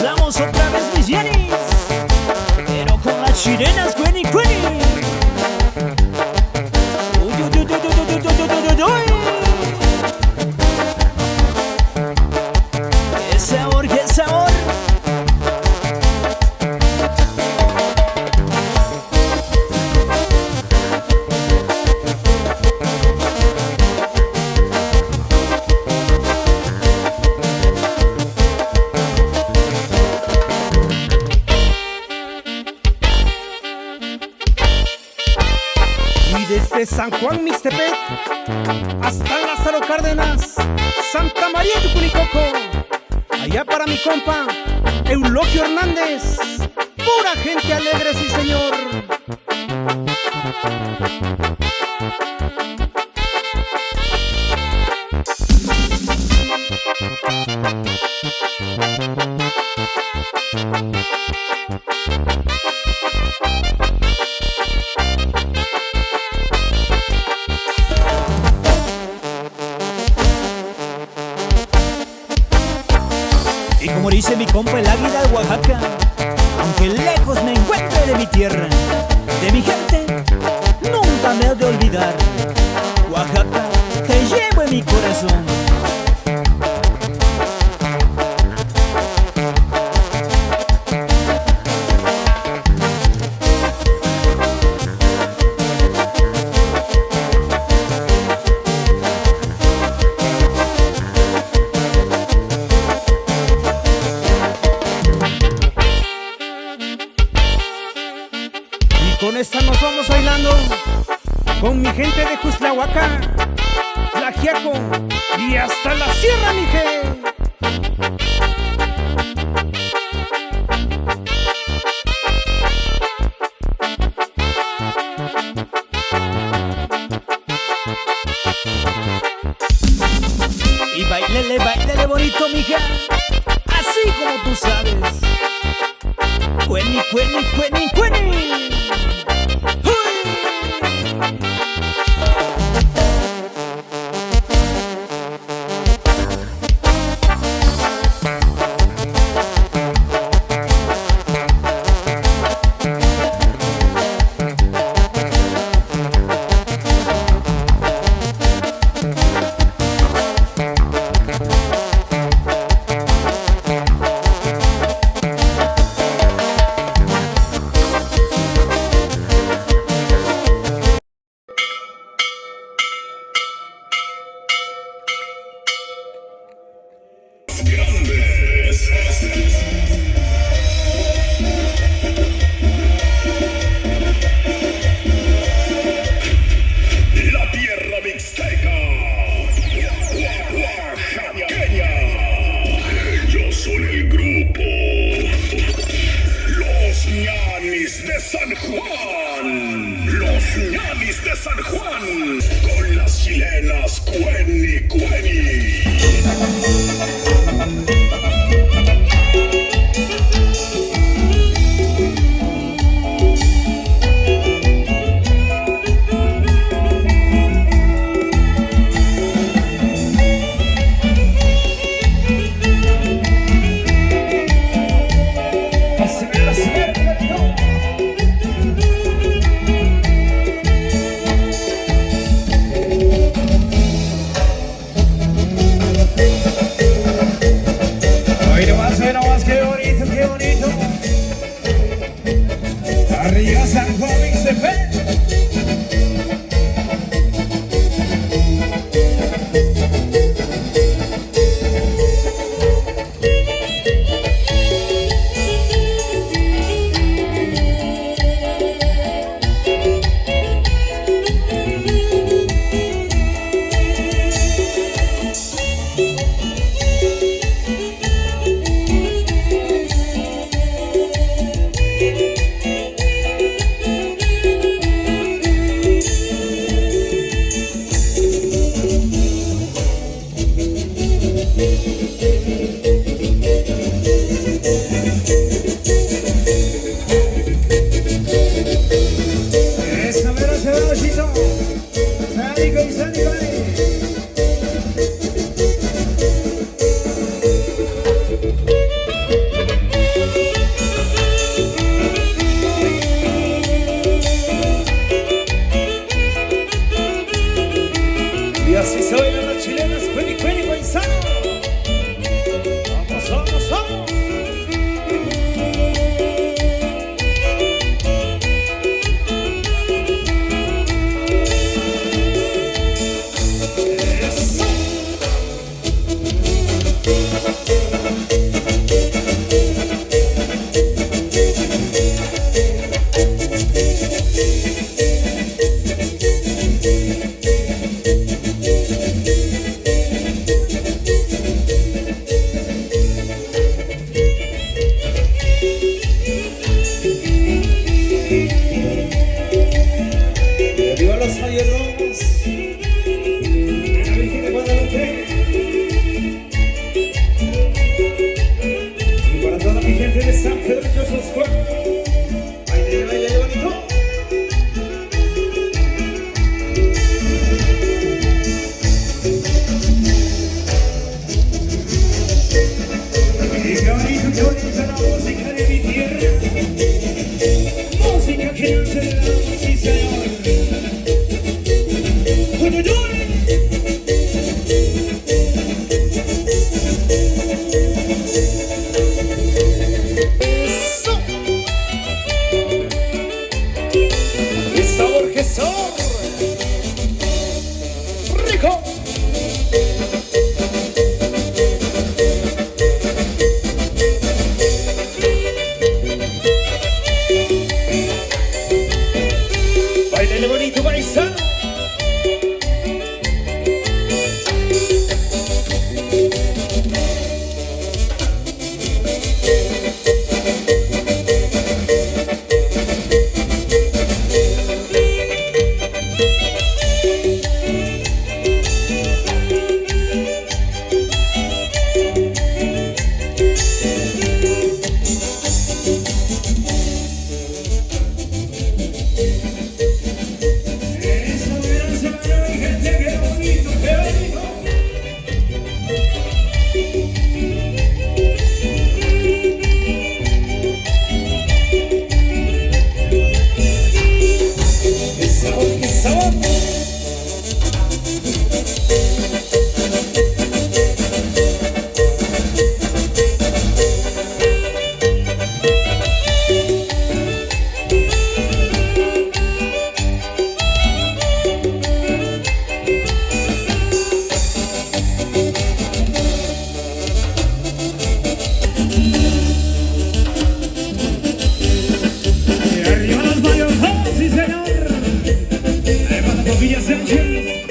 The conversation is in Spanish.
Empezamos otra vez mis yenis, pero con las chilenas Cueni Cueni. Uy, uy, uy, uy, uy, uy, uy, uy, uy. ¡Qué sabor, qué sabor! Desde San Juan Mixtepec hasta Lázaro Cárdenas, Santa María de Cunicoco, allá para mi compa Eulogio Hernández, pura gente alegre, sí señor. Y como dice mi compa el águila de Oaxaca, aunque lejos me encuentre de mi tierra, de mi gente, nunca me he de olvidar. Oaxaca, te llevo en mi corazón. Con esta nos vamos bailando con mi gente de Cuslahuaca, Tlaxiaco y hasta la sierra, mi gente. Y bailele, bailele bonito, mija, así como tú sabes. Cueni, cueni, cueni, cueni. La tierra mixteca, oaxaqueña. Ellos son el grupo Los Ñanis de San Juan. Los Ñanis de San Juan con las chilenas Cueni Cueni. Oye nomás, qué bonito, qué bonito. Arriba San Juan Mixtepec. Y así se bailan las chilenas, cueni, cueni, paisano. Vamos, vamos, vamos. Eso. Arriba los fallerros, la Virgen de Guadalupe, y para toda mi gente de San Pedro y Josos, baile, baile bonito. Y qué bonita la música de mi tierra, música que no se da, sí señor. Eso. Y sabor que sabor. Rico. Bailele bonito, paisano. Villa Sánchez.